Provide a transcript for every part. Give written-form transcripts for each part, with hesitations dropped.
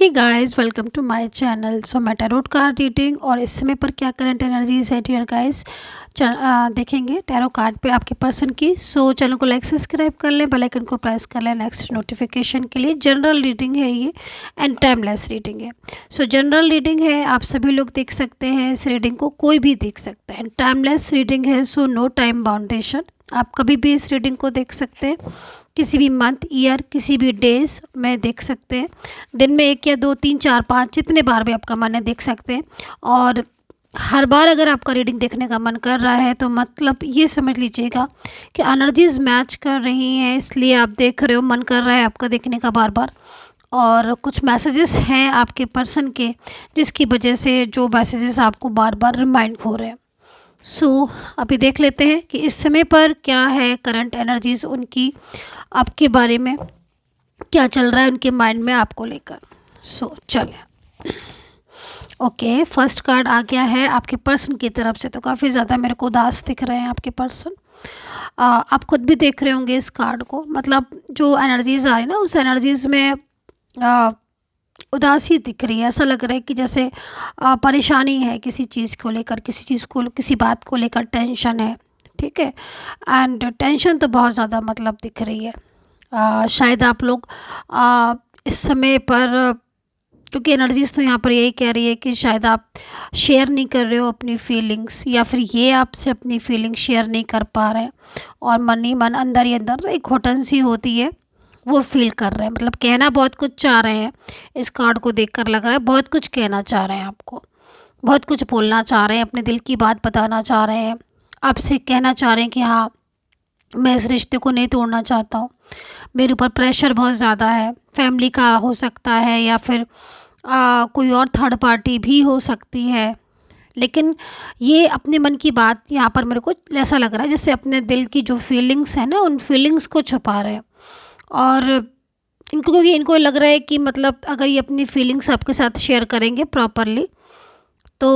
Hey guys, welcome to my channel. So मैं tarot card reading और इस समय पर क्या करंट एनर्जीज है डियर गाइस देखेंगे टैरो कार्ड पे आपके पर्सन की। सो चैनल को लाइक सब्सक्राइब कर लें, बेल आइकन को प्रेस कर लें नेक्स्ट नोटिफिकेशन के लिए। जनरल रीडिंग है ये एंड टाइमलेस रीडिंग है। सो जनरल रीडिंग है, आप सभी लोग देख सकते हैं इस रीडिंग को, कोई भी देख सकता है। एंड टाइमलेस रीडिंग है, सो नो टाइम बाउंडेशन, आप कभी भी इस रीडिंग को देख सकते हैं। किसी भी मंथ, ईयर, किसी भी डेज में देख सकते हैं। दिन में 1 या 2, 3, 4, 5 जितने बार भी आपका मन है देख सकते हैं। और हर बार अगर आपका रीडिंग देखने का मन कर रहा है तो मतलब ये समझ लीजिएगा कि एनर्जीज मैच कर रही हैं, इसलिए आप देख रहे हो, मन कर रहा है आपका देखने का बार बार। और कुछ मैसेजेस हैं आपके पर्सन के जिसकी वजह से जो मैसेजेस आपको बार बार रिमाइंड हो रहे हैं। सो अभी देख लेते हैं कि इस समय पर क्या है करंट एनर्जीज उनकी, आपके बारे में क्या चल रहा है उनके माइंड में आपको लेकर। सो चलें। ओके, फर्स्ट कार्ड आ गया है आपके पर्सन की तरफ से। तो काफ़ी ज़्यादा मेरे को उदास दिख रहे हैं आपके पर्सन। आप खुद भी देख रहे होंगे इस कार्ड को, मतलब जो एनर्जीज आ रही है ना उस एनर्जीज में उदासी दिख रही है। ऐसा लग रहा है कि जैसे परेशानी है किसी चीज़ को लेकर, किसी बात को लेकर टेंशन है, ठीक है। एंड टेंशन तो बहुत ज़्यादा मतलब दिख रही है। शायद आप लोग इस समय पर, क्योंकि एनर्जीज तो यहाँ पर यही कह रही है कि शायद आप शेयर नहीं कर रहे हो अपनी फीलिंग्स, या फिर ये आपसे अपनी फीलिंग्स शेयर नहीं कर पा रहे हैं और मन ही मन अंदर ही अंदर एक घुटन सी होती है वो फील कर रहे हैं। मतलब कहना बहुत कुछ चाह रहे हैं, इस कार्ड को देखकर लग रहा है बहुत कुछ कहना चाह रहे हैं आपको, बहुत कुछ बोलना चाह रहे हैं, अपने दिल की बात बताना चाह रहे हैं, आपसे कहना चाह रहे हैं कि हाँ मैं इस रिश्ते को नहीं तोड़ना चाहता हूँ, मेरे ऊपर प्रेशर बहुत ज़्यादा है। फैमिली का हो सकता है या फिर कोई और थर्ड पार्टी भी हो सकती है, लेकिन ये अपने मन की बात यहाँ पर मेरे को ऐसा लग रहा है जैसे अपने दिल की जो फीलिंग्स हैं ना उन फीलिंग्स को छुपा रहे हैं। और इनको लग रहा है कि मतलब अगर ये अपनी फीलिंग्स आपके साथ शेयर करेंगे प्रॉपरली तो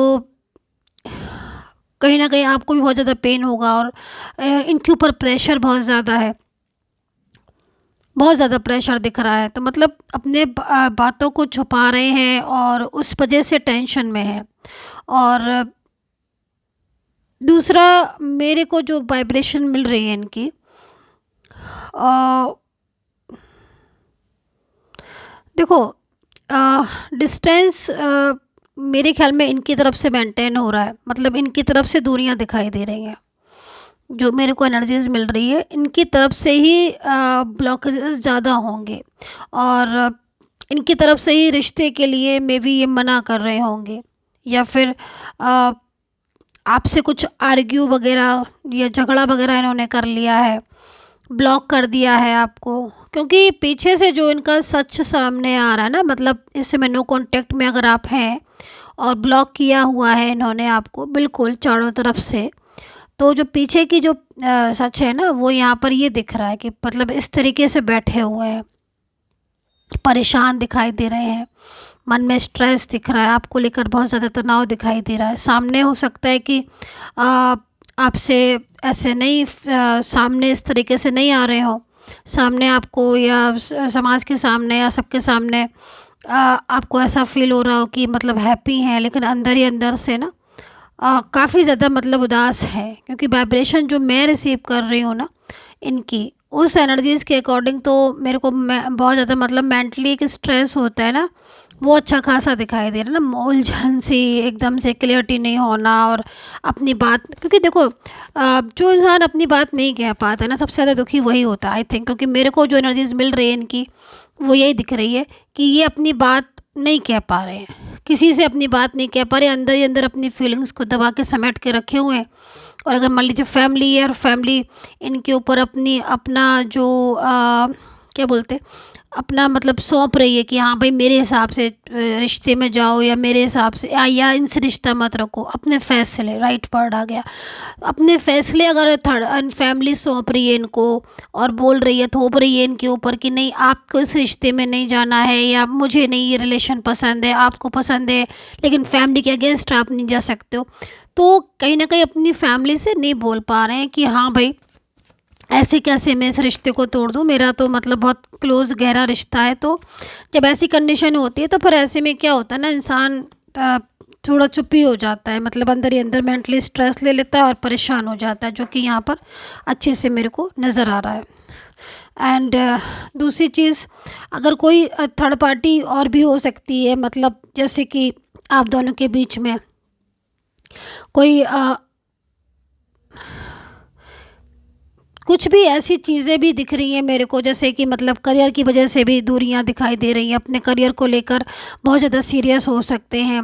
कहीं ना कहीं आपको भी बहुत ज़्यादा पेन होगा। और इनके ऊपर प्रेशर बहुत ज़्यादा है, बहुत ज़्यादा प्रेशर दिख रहा है। तो मतलब अपने बातों को छुपा रहे हैं और उस वजह से टेंशन में है। और दूसरा, मेरे को जो वाइब्रेशन मिल रही है इनकी, देखो डिस्टेंस मेरे ख्याल में इनकी तरफ से मेंटेन हो रहा है, मतलब इनकी तरफ से दूरियां दिखाई दे रही हैं। जो मेरे को एनर्जीज मिल रही है इनकी तरफ से ही ब्लॉकेजेस ज़्यादा होंगे और इनकी तरफ से ही रिश्ते के लिए मे भी ये मना कर रहे होंगे, या फिर आपसे कुछ आर्ग्यू वगैरह या झगड़ा वगैरह इन्होंने कर लिया है, ब्लॉक कर दिया है आपको। क्योंकि पीछे से जो इनका सच सामने आ रहा है ना, मतलब इस समय नो कांटेक्ट में अगर आप हैं और ब्लॉक किया हुआ है इन्होंने आपको बिल्कुल चारों तरफ से, तो जो पीछे की जो सच है ना वो यहाँ पर ये दिख रहा है कि मतलब इस तरीके से बैठे हुए हैं, परेशान दिखाई दे रहे हैं, मन में स्ट्रेस दिख रहा है, आपको लेकर बहुत ज़्यादा तनाव दिखाई दे रहा है। सामने हो सकता है कि आपसे ऐसे नहीं, सामने इस तरीके से नहीं आ रहे हो, सामने आपको या समाज के सामने या सबके सामने आपको ऐसा फील हो रहा हो कि मतलब हैप्पी हैं, लेकिन अंदर ही अंदर से ना काफ़ी ज़्यादा मतलब उदास है। क्योंकि वाइब्रेशन जो मैं रिसीव कर रही हूँ ना इनकी, उस एनर्जीज़ के अकॉर्डिंग तो मेरे को बहुत ज़्यादा मतलब मेंटली एक स्ट्रेस होता है ना वो अच्छा खासा दिखाई दे रहा है ना, उलझन सी, एकदम से क्लियरिटी नहीं होना और अपनी बात। क्योंकि देखो जो इंसान अपनी बात नहीं कह पाता है ना सबसे ज़्यादा दुखी वही होता है आई थिंक। क्योंकि मेरे को जो एनर्जीज मिल रही है इनकी वो यही दिख रही है कि ये अपनी बात नहीं कह पा रहे हैं, किसी से अपनी बात नहीं कह पा रहे, अंदर ही अंदर अपनी फीलिंग्स को दबा के समेट के रखे हुए हैं। और अगर मान लीजिए फैमिली है और फैमिली इनके ऊपर अपना जो क्या बोलते, अपना मतलब सौंप रही है कि हाँ भाई मेरे हिसाब से रिश्ते में जाओ, या मेरे हिसाब से या इनसे रिश्ता मत रखो, अपने फैसले, राइट वर्ड आ गया, अपने फैसले अगर थर्ड फैमिली सौंप रही है इनको और बोल रही है, थोप रही है इनके ऊपर कि नहीं आपको इस रिश्ते में नहीं जाना है, या मुझे नहीं ये रिलेशन पसंद है, आपको पसंद है लेकिन फैमिली के अगेंस्ट आप नहीं जा सकते हो, तो कहीं ना कहीं अपनी फैमिली से नहीं बोल पा रहे हैं कि हाँ भाई ऐसे कैसे मैं इस रिश्ते को तोड़ दूँ, मेरा तो मतलब बहुत क्लोज़ गहरा रिश्ता है। तो जब ऐसी कंडीशन होती है तो फिर ऐसे में क्या होता है ना, इंसान थोड़ा चुप ही हो जाता है, मतलब अंदर ही अंदर मेंटली स्ट्रेस ले लेता है और परेशान हो जाता है, जो कि यहाँ पर अच्छे से मेरे को नज़र आ रहा है। एंड दूसरी चीज़, अगर कोई थर्ड पार्टी और भी हो सकती है, मतलब जैसे कि आप दोनों के बीच में कोई कुछ भी ऐसी चीज़ें भी दिख रही हैं मेरे को, जैसे कि मतलब करियर की वजह से भी दूरियां दिखाई दे रही हैं, अपने करियर को लेकर बहुत ज़्यादा सीरियस हो सकते हैं।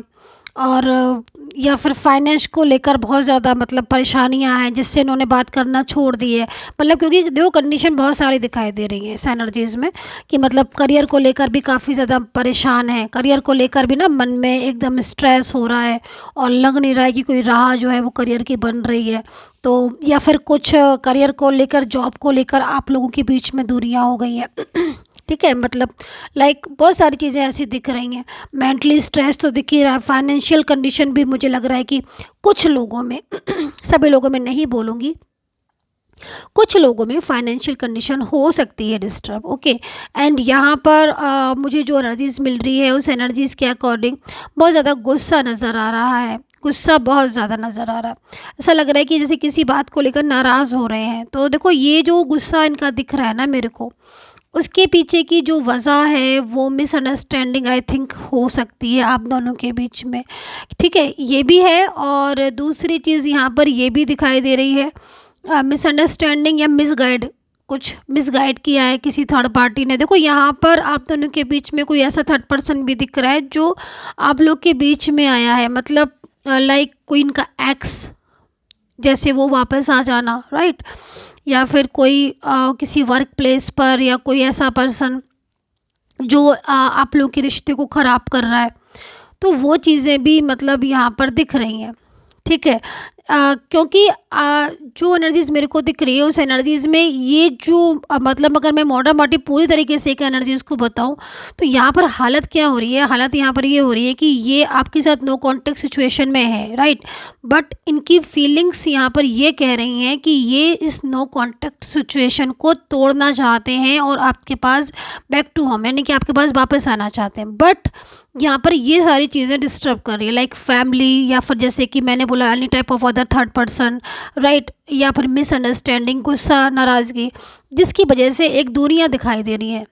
और या फिर फाइनेंस को लेकर बहुत ज़्यादा मतलब परेशानियां हैं, जिससे इन्होंने बात करना छोड़ दी है। मतलब क्योंकि देखो कंडीशन बहुत सारी दिखाई दे रही है इस एनर्जीज़ में, कि मतलब करियर को लेकर भी काफ़ी ज़्यादा परेशान है, करियर को लेकर भी ना मन में एकदम स्ट्रेस हो रहा है, और लग नहीं रहा है कि कोई राह जो है वो करियर की बन रही है। तो या फिर कुछ करियर को लेकर, जॉब को लेकर आप लोगों के बीच में दूरियां हो गई हैं। ठीक है, मतलब लाइक बहुत सारी चीज़ें ऐसी दिख रही हैं। मेंटली स्ट्रेस तो दिख ही रहा है, फाइनेंशियल कंडीशन भी मुझे लग रहा है कि कुछ लोगों में सभी लोगों में नहीं बोलूँगी, कुछ लोगों में फाइनेंशियल कंडीशन हो सकती है डिस्टर्ब। ओके, एंड यहाँ पर मुझे जो एनर्जीज मिल रही है उस एनर्जीज के अकॉर्डिंग बहुत ज़्यादा गुस्सा नज़र आ रहा है, गुस्सा बहुत ज़्यादा नज़र आ रहा है। ऐसा लग रहा है कि जैसे किसी बात को लेकर नाराज़ हो रहे हैं। तो देखो ये जो गुस्सा इनका दिख रहा है ना मेरे को, उसके पीछे की जो वजह है वो मिसअंडरस्टैंडिंग आई थिंक हो सकती है आप दोनों के बीच में। ठीक है, ये भी है। और दूसरी चीज़ यहाँ पर ये भी दिखाई दे रही है, मिसअंडरस्टैंडिंग या मिसगाइड, कुछ मिसगाइड किया है किसी थर्ड पार्टी ने। देखो यहाँ पर आप दोनों के बीच में कोई ऐसा थर्ड पर्सन भी दिख रहा है जो आप लोग के बीच में आया है, मतलब लाइक कोई इनका एक्स, जैसे वो वापस आ जाना, राइट। या फिर कोई किसी वर्क प्लेस पर, या कोई ऐसा पर्सन जो आप लोग के रिश्ते को ख़राब कर रहा है। तो वो चीज़ें भी मतलब यहाँ पर दिख रही हैं। ठीक है, क्योंकि जो एनर्जीज़ मेरे को दिख रही है उस एनर्जीज़ में ये जो मतलब अगर मैं मोटा मोटी पूरी तरीके से एक एनर्जीज़ को बताऊं, तो यहाँ पर हालत क्या हो रही है, हालत यहाँ पर ये हो रही है कि ये आपके साथ नो कॉन्टेक्ट सिचुएशन में है, राइट। बट इनकी फीलिंग्स यहाँ पर ये कह रही हैं कि ये इस नो कॉन्टेक्ट सिचुएशन को तोड़ना चाहते हैं और आपके पास बैक टू होम, यानी कि आपके पास वापस आना चाहते हैं। बट यहाँ पर ये सारी चीज़ें डिस्टर्ब कर रही है, लाइक फैमिली, या फिर जैसे कि मैंने बोला any type of other third person, right. या फिर मिसअंडरस्टैंडिंग, गुस्सा, नाराज़गी, जिसकी वजह से एक दूरियाँ दिखाई दे रही हैं।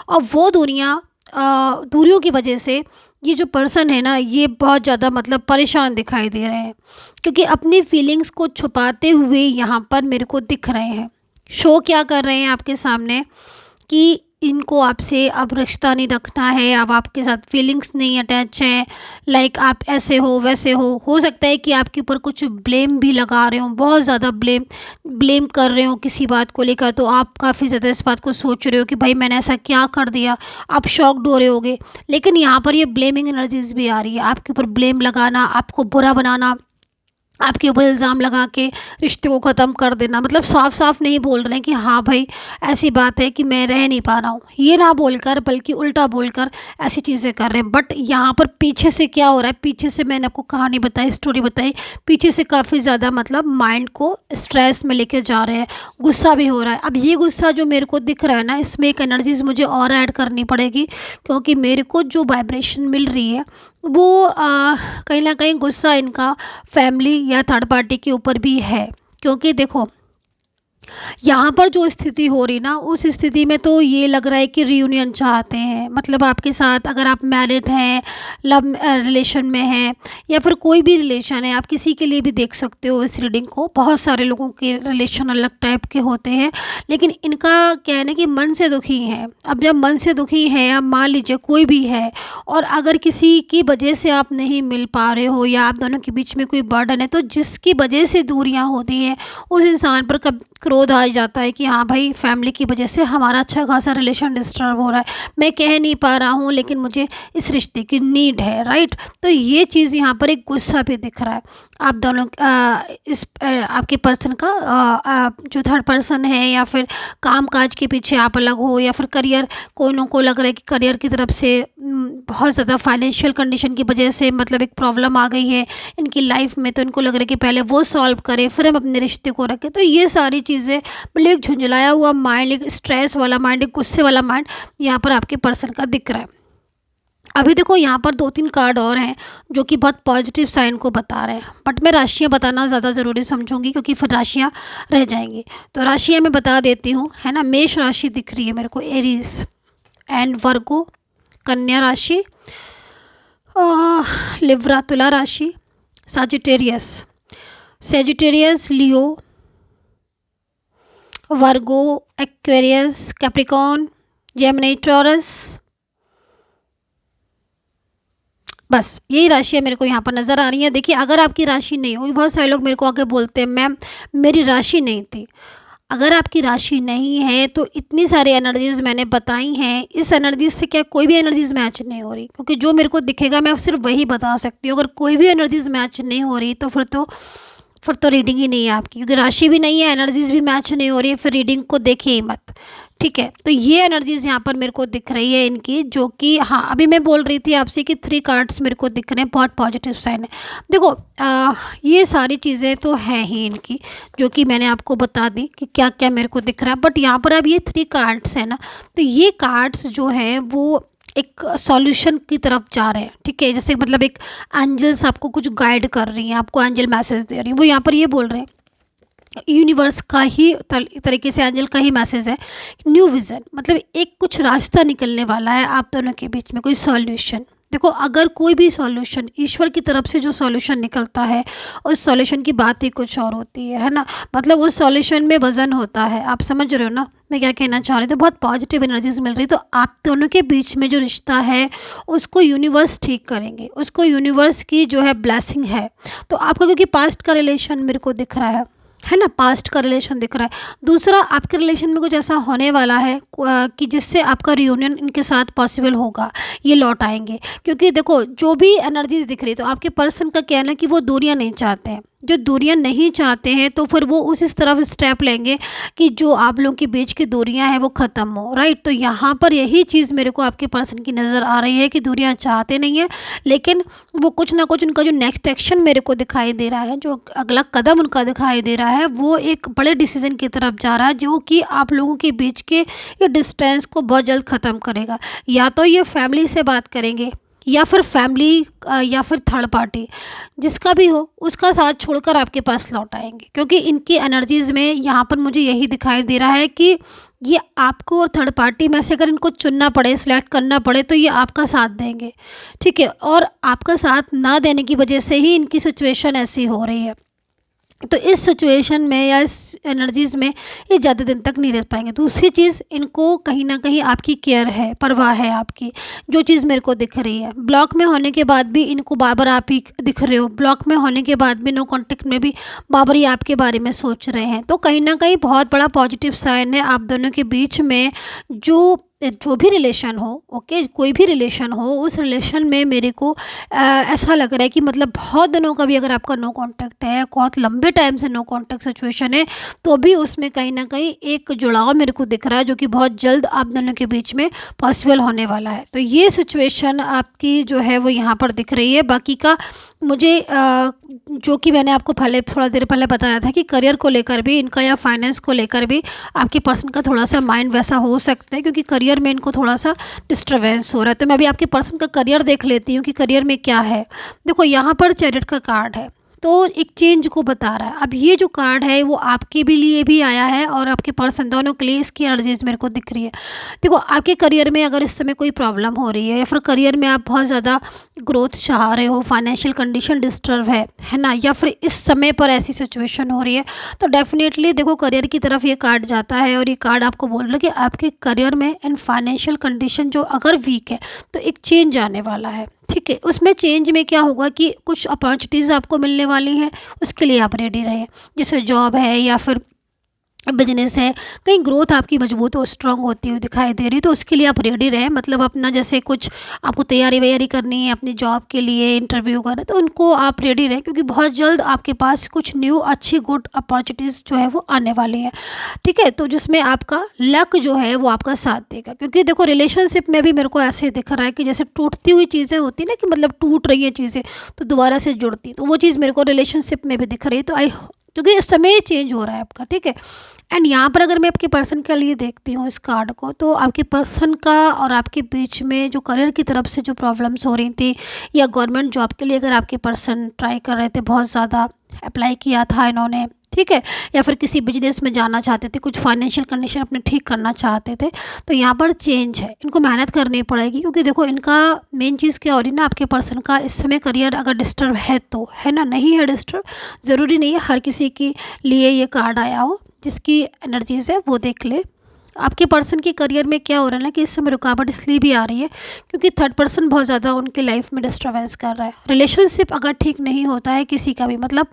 और वो दूरियों की वजह से ये जो पर्सन है ना, ये बहुत ज़्यादा मतलब परेशान दिखाई दे रहे हैं, क्योंकि अपनी फीलिंग्स को छुपाते हुए यहाँ पर मेरे को दिख रहे हैं। शो क्या कर रहे हैं आपके सामने कि इनको आपसे अब रिश्ता नहीं रखना है, अब आपके साथ फीलिंग्स नहीं अटैच हैं, लाइक आप ऐसे हो वैसे हो सकता है कि आपके ऊपर कुछ ब्लेम भी लगा रहे हो, बहुत ज़्यादा ब्लेम कर रहे हो किसी बात को लेकर। तो आप काफ़ी ज़्यादा इस बात को सोच रहे हो कि भाई मैंने ऐसा क्या कर दिया, आप शॉक्ड हो रहे होगे। लेकिन यहाँ पर ये ब्लेमिंग एनर्जीज भी आ रही है, आपके ऊपर ब्लेम लगाना, आपको बुरा बनाना, आपके ऊपर इल्ज़ाम लगा के रिश्ते को ख़त्म कर देना। मतलब साफ साफ नहीं बोल रहे हैं कि हाँ भाई ऐसी बात है कि मैं रह नहीं पा रहा हूँ, ये ना बोलकर बल्कि उल्टा बोलकर ऐसी चीज़ें कर रहे हैं। बट यहाँ पर पीछे से क्या हो रहा है, पीछे से मैंने आपको कहानी बताई, स्टोरी बताई, पीछे से काफ़ी ज़्यादा मतलब माइंड को स्ट्रेस में लेके जा रहे हैं, गुस्सा भी हो रहा है। अब ये गुस्सा जो मेरे को दिख रहा है ना, इसमें एक एनर्जीज मुझे और ऐड करनी पड़ेगी, क्योंकि मेरे को जो वाइब्रेशन मिल रही है वो कहीं ना कहीं गुस्सा इनका फैमिली या थर्ड पार्टी के ऊपर भी है। क्योंकि देखो यहाँ पर जो स्थिति हो रही ना, उस स्थिति में तो ये लग रहा है कि रियूनियन चाहते हैं, मतलब आपके साथ अगर आप मैरिड हैं, लव रिलेशन में हैं, या फिर कोई भी रिलेशन है, आप किसी के लिए भी देख सकते हो इस रीडिंग को। बहुत सारे लोगों के रिलेशन अलग टाइप के होते हैं, लेकिन इनका क्या है ना कि मन से दुखी हैं। अब जब मन से दुखी है, अब मान लीजिए कोई भी है, और अगर किसी की वजह से आप नहीं मिल पा रहे हो, या आप दोनों के बीच में कोई बर्डन है, तो जिसकी वजह से दूरियां होती हैं उस इंसान पर कब क्रोध आ जाता है कि हाँ भाई फैमिली की वजह से हमारा अच्छा खासा रिलेशन डिस्टर्ब हो रहा है, मैं कह नहीं पा रहा हूँ लेकिन मुझे इस रिश्ते की नीड है, राइट। तो ये चीज़ यहाँ पर एक गुस्सा भी दिख रहा है। आप दोनों आपके पर्सन का जो थर्ड पर्सन है, या फिर काम काज के पीछे आप अलग हो, या फिर करियर, कोई को लग रहा है कि करियर की तरफ से बहुत ज़्यादा फाइनेंशियल कंडीशन की वजह से मतलब एक प्रॉब्लम आ गई है इनकी लाइफ में, तो इनको लग रहा है कि पहले वो सॉल्व करें फिर हम अपने रिश्ते को रखें। तो ये सारी चीज़ें मतलब एक झुंझलाया हुआ माइंड, एक स्ट्रेस वाला माइंड, एक गुस्से वाला माइंड यहाँ पर आपके पर्सन का दिख रहा है। अभी देखो यहाँ पर 2-3 कार्ड और हैं जो कि बहुत पॉजिटिव साइन को बता रहे हैं, बट मैं राशियाँ बताना ज़्यादा ज़रूरी समझूंगी क्योंकि फिर राशियाँ रह जाएंगी। तो राशियाँ मैं बता देती हूँ, है ना। मेष राशि दिख रही है मेरे को, एरीज एंड वर्गो, कन्या राशि, लिब्रा तुला राशि, साजिटेरियस, सेजिटेरियस, लियो, वर्गो, एक्वेरियस, कैप्रिकॉन, जेमिनी, टॉरस। बस यही राशियाँ मेरे को यहाँ पर नज़र आ रही हैं। देखिए अगर आपकी राशि नहीं होगी, बहुत सारे लोग मेरे को आके बोलते हैं मैम मेरी राशि नहीं थी। अगर आपकी राशि नहीं है तो इतनी सारी एनर्जीज़ मैंने बताई हैं, इस एनर्जीज से क्या कोई भी एनर्जीज़ मैच नहीं हो रही, क्योंकि जो मेरे को दिखेगा मैं सिर्फ वही बता सकती हूँ। अगर कोई भी एनर्जीज़ मैच नहीं हो रही तो फिर तो रीडिंग ही नहीं है आपकी, क्योंकि राशि भी नहीं है, एनर्जीज़ भी मैच नहीं हो रही है, फिर रीडिंग को देखिए ही मत। ठीक है, तो ये एनर्जीज़ यहाँ पर मेरे को दिख रही है इनकी, जो कि हाँ अभी मैं बोल रही थी आपसे कि 3 कार्ड्स मेरे को दिख रहे हैं, बहुत पॉजिटिव साइन है। देखो ये सारी चीज़ें तो हैं ही इनकी, जो कि मैंने आपको बता दी कि क्या क्या मेरे को दिख रहा है। बट यहाँ पर अब ये 3 कार्ड्स है ना, तो ये कार्ड्स जो हैं वो एक सॉल्यूशन की तरफ जा रहे हैं। ठीक है, जैसे मतलब एक एंजल्स आपको कुछ गाइड कर रही हैं, आपको एंजल मैसेज दे रही हैं। वो यहाँ पर ये बोल रहे हैं, यूनिवर्स का ही तरीके से एंजल का ही मैसेज है, न्यू विज़न, मतलब एक कुछ रास्ता निकलने वाला है आप दोनों के बीच में, कोई सॉल्यूशन। देखो अगर कोई भी सॉल्यूशन ईश्वर की तरफ से जो सॉल्यूशन निकलता है, उस सॉल्यूशन की बात ही कुछ और होती है ना। मतलब उस सॉल्यूशन में वजन होता है, आप समझ रहे हो ना मैं क्या कहना चाह रही। तो बहुत पॉजिटिव एनर्जीज मिल रही। तो आप दोनों के बीच में जो रिश्ता है उसको यूनिवर्स ठीक करेंगे, उसको यूनिवर्स की जो है ब्लेसिंग है। तो आपका क्योंकि पास्ट का रिलेशन मेरे को दिख रहा है ना, पास्ट का रिलेशन दिख रहा है। दूसरा, आपके रिलेशन में कुछ ऐसा होने वाला है कि जिससे आपका रियूनियन इनके साथ पॉसिबल होगा, ये लौट आएंगे। क्योंकि देखो जो भी एनर्जीज दिख रही है, तो आपके पर्सन का कहना है कि वो दूरियां नहीं चाहते हैं। जो दूरियां नहीं चाहते हैं तो फिर वो उस इस तरफ स्टेप लेंगे कि जो आप लोगों के बीच की दूरियां हैं वो ख़त्म हो, राइट। तो यहाँ पर यही चीज़ मेरे को आपके पर्सन की नज़र आ रही है कि दूरियां चाहते नहीं है, लेकिन वो कुछ ना कुछ उनका जो नेक्स्ट एक्शन मेरे को दिखाई दे रहा है, जो अगला कदम उनका दिखाई दे रहा है, वो एक बड़े डिसीजन की तरफ जा रहा है, जो कि आप लोगों के बीच के ये डिस्टेंस को बहुत जल्द ख़त्म करेगा। या तो ये फैमिली से बात करेंगे, या फिर फैमिली या फिर थर्ड पार्टी, जिसका भी हो उसका साथ छोड़कर आपके पास लौट आएंगे। क्योंकि इनकी एनर्जीज़ में यहाँ पर मुझे यही दिखाई दे रहा है कि ये आपको और थर्ड पार्टी में से अगर इनको चुनना पड़े, सिलेक्ट करना पड़े, तो ये आपका साथ देंगे। ठीक है, और आपका साथ ना देने की वजह से ही इनकी सिचुएशन ऐसी हो रही है। तो इस सिचुएशन में या इस एनर्जीज़ में ये ज़्यादा दिन तक नहीं रह पाएंगे। दूसरी चीज़, इनको कहीं ना कहीं आपकी केयर है, परवाह है आपकी, जो चीज़ मेरे को दिख रही है। ब्लॉक में होने के बाद भी इनको बार बार आप ही दिख रहे हो, ब्लॉक में होने के बाद भी नो कांटेक्ट में भी बार बार ही आपके बारे में सोच रहे हैं। तो कहीं ना कहीं बहुत बड़ा पॉजिटिव साइन है आप दोनों के बीच में। जो भी रिलेशन हो, ओके, कोई भी रिलेशन हो, उस रिलेशन में मेरे को ऐसा लग रहा है कि मतलब बहुत दिनों का भी अगर आपका नो कांटेक्ट है, बहुत लंबे टाइम से नो कांटेक्ट सिचुएशन है, तो भी उसमें कहीं ना कहीं एक जुड़ाव मेरे को दिख रहा है, जो कि बहुत जल्द आप दोनों के बीच में पॉसिबल होने वाला है। तो ये सिचुएशन आपकी जो है वो यहाँ पर दिख रही है। बाकी का मुझे जो कि मैंने आपको पहले थोड़ा देर पहले बताया था कि करियर को लेकर भी इनका या फाइनेंस को लेकर भी आपके पर्सन का थोड़ा सा माइंड वैसा हो सकता है, क्योंकि करियर में इनको थोड़ा सा डिस्टर्बेंस हो रहा है। तो मैं अभी आपके पर्सन का करियर देख लेती हूँ कि करियर में क्या है। देखो यहाँ पर चैरियट का कार्ड है, तो एक चेंज को बता रहा है। अब ये जो कार्ड है वो आपके भी लिए भी आया है और आपके पर्सन दोनों के लिए इसकी एनर्जीज मेरे को दिख रही है। देखो आपके करियर में अगर इस समय कोई प्रॉब्लम हो रही है, या फिर करियर में आप बहुत ज़्यादा ग्रोथ चाह रहे हो, फाइनेंशियल कंडीशन डिस्टर्ब है ना, या फिर इस समय पर ऐसी सिचुएशन हो रही है, तो डेफिनेटली देखो करियर की तरफ ये कार्ड जाता है। और ये कार्ड आपको बोल रहा है कि आपके करियर में एंड फाइनेंशियल कंडीशन जो अगर वीक है, तो एक चेंज आने वाला है। ठीक है, उसमें चेंज में क्या होगा कि कुछ अपॉर्चुनिटीज़ आपको मिलने वाली हैं, उसके लिए आप रेडी रहें। जैसे जॉब है, या फिर बिजनेस है, कहीं ग्रोथ आपकी मजबूत और स्ट्रांग होती हुई दिखाई दे रही, तो उसके लिए आप रेडी रहें। मतलब अपना जैसे कुछ आपको तैयारी वैयारी करनी है अपनी जॉब के लिए, इंटरव्यू का, तो उनको आप रेडी रहें, क्योंकि बहुत जल्द आपके पास कुछ न्यू अच्छी गुड अपॉर्चुनिटीज़ जो है वो आने वाली है। ठीक है, तो जिसमें आपका लक जो है वो आपका साथ देगा। क्योंकि देखो रिलेशनशिप में भी मेरे को ऐसे दिख रहा है कि जैसे टूटती हुई चीज़ें होती ना, कि मतलब टूट रही हैं चीज़ें तो दोबारा से जुड़ती, तो वो चीज़ मेरे को रिलेशनशिप में भी दिख रही है। तो आई, क्योंकि समय चेंज हो रहा है आपका, ठीक है। एंड यहाँ पर अगर मैं आपके पर्सन के लिए देखती हूँ इस कार्ड को, तो आपके पर्सन का और आपके बीच में जो करियर की तरफ से जो प्रॉब्लम्स हो रही थी, या गवर्नमेंट जॉब के लिए अगर आपके पर्सन ट्राई कर रहे थे, बहुत ज़्यादा अप्लाई किया था इन्होंने, ठीक है, या फिर किसी बिजनेस में जाना चाहते थे, कुछ फाइनेंशियल कंडीशन अपने ठीक करना चाहते थे, तो यहाँ पर चेंज है, इनको मेहनत करनी पड़ेगी। क्योंकि देखो इनका मेन चीज़ क्या हो रही है ना, आपके पर्सन का इस समय करियर अगर डिस्टर्ब है तो है ना, नहीं है डिस्टर्ब, ज़रूरी नहीं है हर किसी के लिए ये कार्ड आया हो। जिसकी एनर्जीज है वो देख ले। आपके पर्सन के करियर में क्या हो रहा है ना, कि इस समय रुकावट इसलिए भी आ रही है क्योंकि थर्ड पर्सन बहुत ज़्यादा उनके लाइफ में डिस्टर्बेंस कर रहा है। रिलेशनशिप अगर ठीक नहीं होता है किसी का भी, मतलब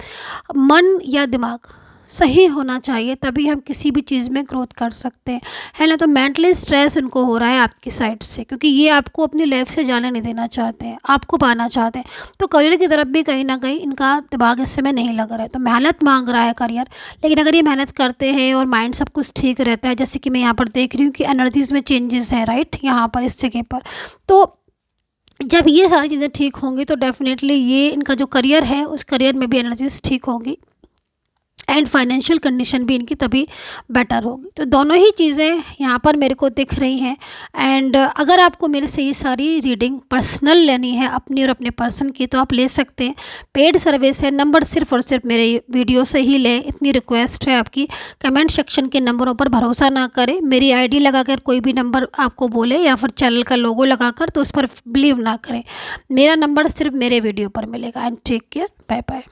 मन या दिमाग सही होना चाहिए, तभी हम किसी भी चीज़ में ग्रोथ कर सकते हैं, है ना। तो मेंटली स्ट्रेस उनको हो रहा है आपकी साइड से, क्योंकि ये आपको अपनी लाइफ से जाने नहीं देना चाहते हैं, आपको पाना चाहते हैं। तो करियर की तरफ भी कहीं ना कहीं इनका दिमाग इस समय नहीं लग रहा है, तो मेहनत मांग रहा है करियर। लेकिन अगर ये मेहनत करते हैं और माइंड सब कुछ ठीक रहता है, जैसे कि मैं यहाँ पर देख रही हूँ कि एनर्जीज़ में चेंजेस है, राइट, यहाँ पर इस जगह पर, तो जब ये सारी चीज़ें ठीक होंगी तो डेफिनेटली ये इनका जो करियर है उस करियर में भी एनर्जीज ठीक होंगी, एंड फाइनेंशियल कंडीशन भी इनकी तभी बेटर होगी। तो दोनों ही चीज़ें यहाँ पर मेरे को दिख रही हैं। एंड अगर आपको मेरे से ये सारी रीडिंग पर्सनल लेनी है अपनी और अपने पर्सन की, तो आप ले सकते हैं। पेड सर्विस है, नंबर सिर्फ और सिर्फ मेरे वीडियो से ही लें, इतनी रिक्वेस्ट है आपकी। कमेंट सेक्शन के नंबरों पर भरोसा ना करें, मेरी आईडी लगाकर कोई भी नंबर आपको बोले या फिर चैनल का लोगो लगाकर, तो उस पर बिलीव ना करें। मेरा नंबर सिर्फ मेरे वीडियो पर मिलेगा। And take care, bye bye.